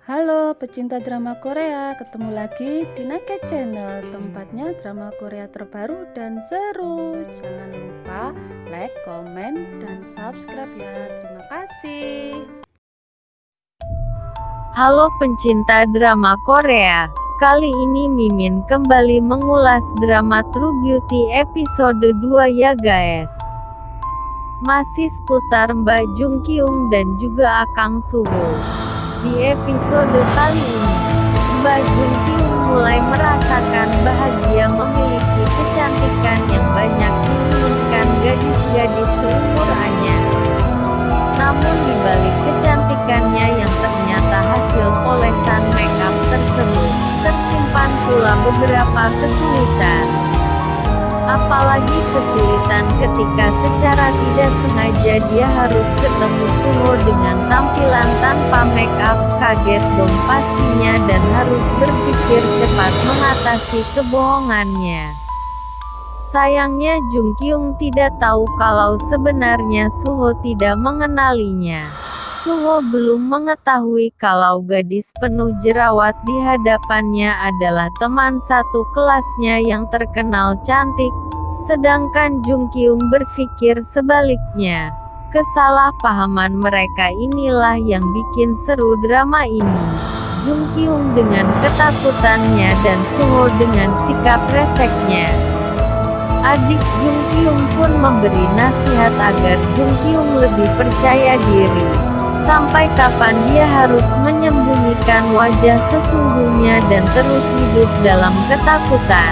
Halo pecinta drama Korea, ketemu lagi di Nake Channel, tempatnya drama Korea terbaru dan seru. Jangan lupa like, komen, dan subscribe ya. Terima kasih. Halo pencinta drama Korea, kali ini Mimin kembali mengulas drama True Beauty episode 2 ya guys. Masih seputar Mbak Jung Kyung dan juga Akang Suho. Di episode kali ini, Mbak Jung Kyung mulai merasakan bahagia memiliki kecantikan yang banyak diinginkan gadis-gadis seumurannya. Namun di balik kecantikannya yang ternyata hasil olesan makeup tersebut, tersimpan pula beberapa kesulitan. Apalagi kesulitan ketika secara tidak sengaja dia harus ketemu Suho dengan tampilan tanpa makeup, kaget dong pastinya dan harus berpikir cepat mengatasi kebohongannya. Sayangnya Jung Kyung tidak tahu kalau sebenarnya Suho tidak mengenalinya. Suho belum mengetahui kalau gadis penuh jerawat di hadapannya adalah teman satu kelasnya yang terkenal cantik, sedangkan Jung Kyung berpikir sebaliknya. Kesalahpahaman mereka inilah yang bikin seru drama ini. Jung Kyung dengan ketakutannya dan Suho dengan sikap reseknya. Adik Jung Kyung pun memberi nasihat agar Jung Kyung lebih percaya diri. Sampai kapan dia harus menyembunyikan wajah sesungguhnya dan terus hidup dalam ketakutan.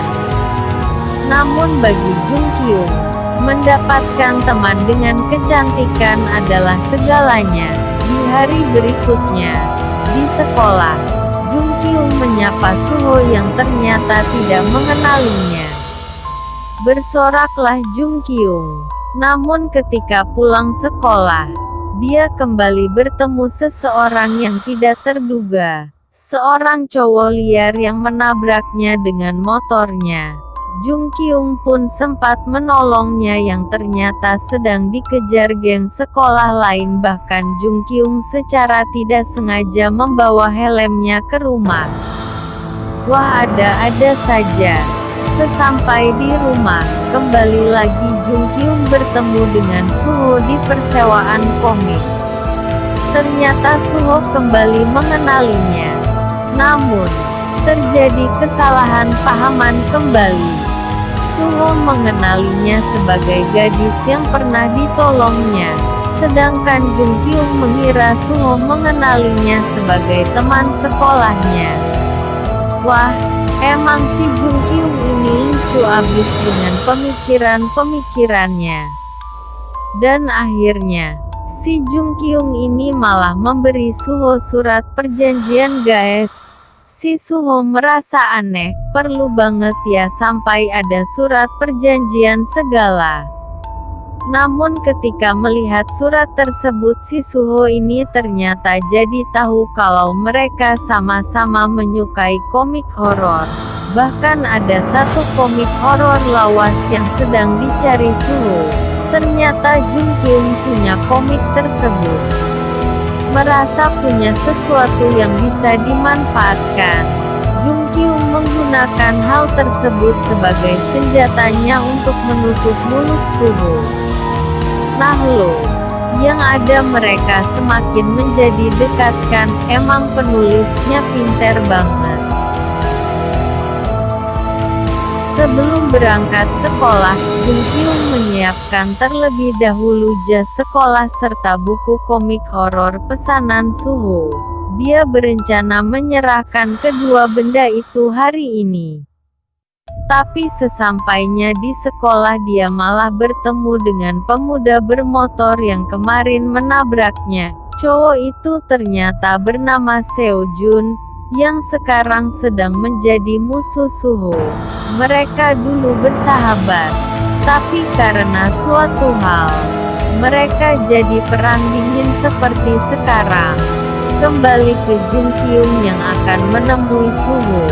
Namun bagi Jung Kyung, mendapatkan teman dengan kecantikan adalah segalanya. Di hari berikutnya, di sekolah, Jung Kyung menyapa Suho yang ternyata tidak mengenalinya. Bersoraklah Jung Kyung. Namun ketika pulang sekolah, dia kembali bertemu seseorang yang tidak terduga. Seorang cowok liar yang menabraknya dengan motornya. Jung Kyung pun sempat menolongnya yang ternyata sedang dikejar geng sekolah lain, bahkan Jung Kyung secara tidak sengaja membawa helmnya ke rumah. Wah, ada-ada saja. Sesampai di rumah, kembali lagi Jung Kyung bertemu dengan Suho di persewaan komik. Ternyata Suho kembali mengenalinya. Namun, terjadi kesalahan pahaman kembali. Suho mengenalinya sebagai gadis yang pernah ditolongnya, sedangkan Jung Kyung mengira Suho mengenalinya sebagai teman sekolahnya. Wah, emang si Jung Kyung ini lucu abis dengan pemikiran-pemikirannya. Dan akhirnya, si Jung Kyung ini malah memberi Suho surat perjanjian guys. Si Suho merasa aneh, perlu banget ya sampai ada surat perjanjian segala. Namun ketika melihat surat tersebut si Suho ini ternyata jadi tahu kalau mereka sama-sama menyukai komik horor. Bahkan ada satu komik horor lawas yang sedang dicari Suho. Ternyata Jung Kyung punya komik tersebut. Merasa punya sesuatu yang bisa dimanfaatkan, Jung Kyung menggunakan hal tersebut sebagai senjatanya untuk menutup mulut Suho. Nah loh, yang ada mereka semakin menjadi dekat kan, emang penulisnya pinter banget. Sebelum berangkat sekolah, Jung Kyung menyiapkan terlebih dahulu jas sekolah serta buku komik horor pesanan Suho. Dia berencana menyerahkan kedua benda itu hari ini. Tapi sesampainya di sekolah dia malah bertemu dengan pemuda bermotor yang kemarin menabraknya. Cowok itu ternyata bernama Seo Jun, yang sekarang sedang menjadi musuh Suho. Mereka dulu bersahabat, tapi karena suatu hal, mereka jadi perang dingin seperti sekarang. Kembali ke Jung Kyung yang akan menemui Suho.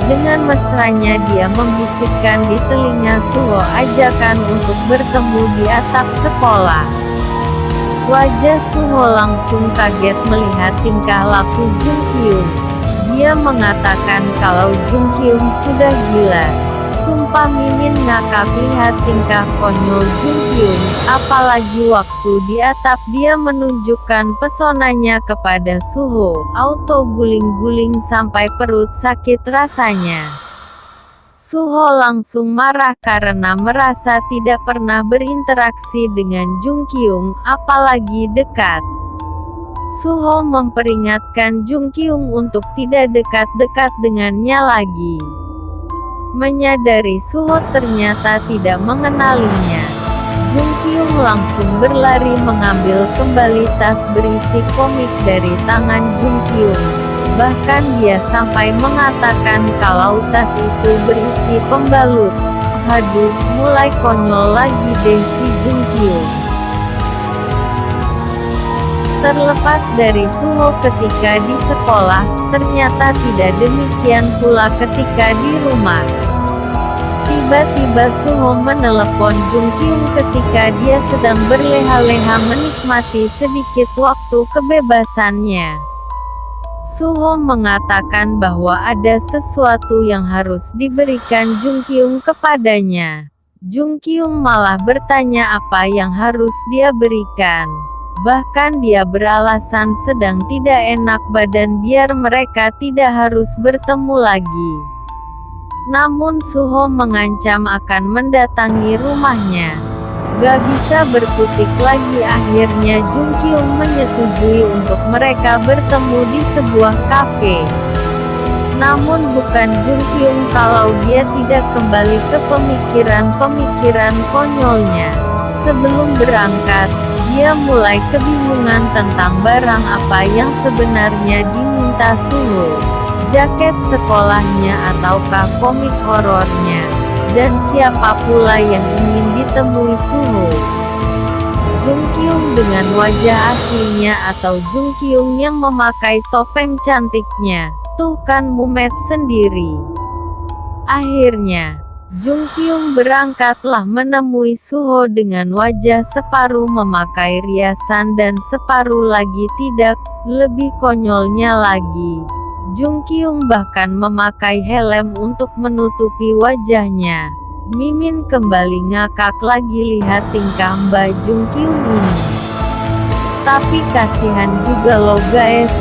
Dengan mesranya dia membisikkan di telinga Suho ajakan untuk bertemu di atap sekolah. Wajah Suho langsung kaget melihat tingkah laku Jung Kyung. Dia mengatakan kalau Jung Kyung sudah gila. Sumpah Mimin ngakak lihat tingkah konyol Jung Kyung, apalagi waktu di atap dia menunjukkan pesonanya kepada Suho. Auto guling-guling sampai perut sakit rasanya. Suho langsung marah karena merasa tidak pernah berinteraksi dengan Jung Kyung, apalagi dekat. Suho memperingatkan Jung Kyung untuk tidak dekat-dekat dengannya lagi. Menyadari Suho ternyata tidak mengenalinya, Jung Kyung langsung berlari mengambil kembali tas berisi komik dari tangan Jung Kyung. Bahkan dia sampai mengatakan kalau tas itu berisi pembalut. Haduh, mulai konyol lagi deh si Jung Kyung. Terlepas dari Suho ketika di sekolah, ternyata tidak demikian pula ketika di rumah. Tiba-tiba Suho menelepon Jung Kyung ketika dia sedang berleha-leha menikmati sedikit waktu kebebasannya. Suho mengatakan bahwa ada sesuatu yang harus diberikan Jung Kyung kepadanya. Jung Kyung malah bertanya apa yang harus dia berikan. Bahkan dia beralasan sedang tidak enak badan biar mereka tidak harus bertemu lagi. Namun Suho mengancam akan mendatangi rumahnya. Gak bisa berkutik lagi, akhirnya Jung Kyung menyetujui untuk mereka bertemu di sebuah kafe. Namun bukan Jung Kyung kalau dia tidak kembali ke pemikiran-pemikiran konyolnya. Sebelum berangkat, dia mulai kebingungan tentang barang apa yang sebenarnya diminta Suho. Jaket sekolahnya ataukah komik horornya? Dan siapa pula yang ingin ditemui Suho? Jung Kyung dengan wajah aslinya atau Jung Kyung yang memakai topeng cantiknya? Tuh kan mumet sendiri. Akhirnya Jung Kyung berangkatlah menemui Suho dengan wajah separuh memakai riasan dan separuh lagi tidak. Lebih konyolnya lagi, Jung Kyung bahkan memakai helm untuk menutupi wajahnya. Mimin kembali ngakak lagi lihat tingkah Mbak Jung Kyung ini. Tapi kasihan juga loh guys,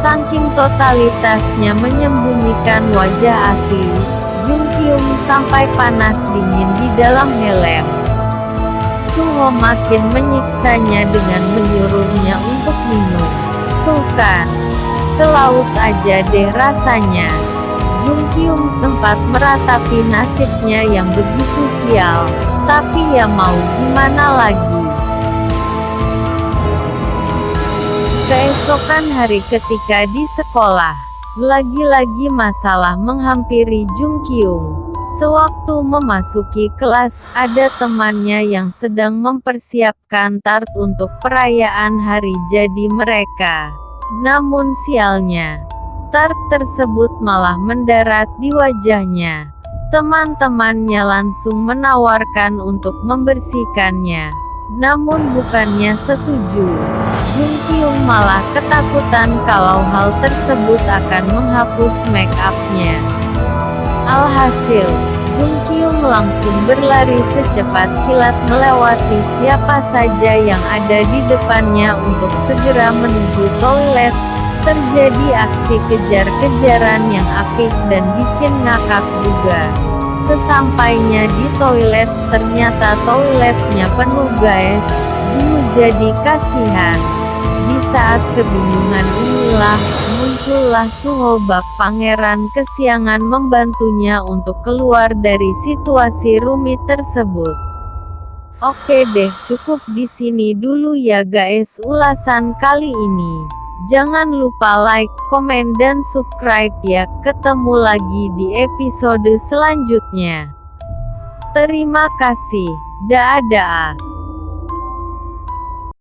saking totalitasnya menyembunyikan wajah asli. Jung Kyung sampai panas dingin di dalam helm. Suho makin menyiksanya dengan menyuruhnya untuk minum. Tuh kan, ke laut aja deh rasanya. Jung Kyung sempat meratapi nasibnya yang begitu sial, tapi ya mau gimana lagi. Keesokan hari ketika di sekolah, lagi-lagi masalah menghampiri Jung Kyung. Sewaktu memasuki kelas, ada temannya yang sedang mempersiapkan tart untuk perayaan hari jadi mereka. Namun sialnya, tart tersebut malah mendarat di wajahnya. Teman-temannya langsung menawarkan untuk membersihkannya. Namun bukannya setuju, Jung Kyung malah ketakutan kalau hal tersebut akan menghapus make up-nya. Alhasil, Jung Kyung langsung berlari secepat kilat melewati siapa saja yang ada di depannya untuk segera menuju toilet. Terjadi aksi kejar-kejaran yang apik dan bikin ngakak juga. Sesampainya di toilet, ternyata toiletnya penuh guys. Jadi kasihan. Di saat kebingungan inilah, muncullah Suho bak pangeran kesiangan membantunya untuk keluar dari situasi rumit tersebut. Oke deh, cukup di sini dulu ya guys ulasan kali ini. Jangan lupa like, komen dan subscribe ya. Ketemu lagi di episode selanjutnya. Terima kasih. Dadah.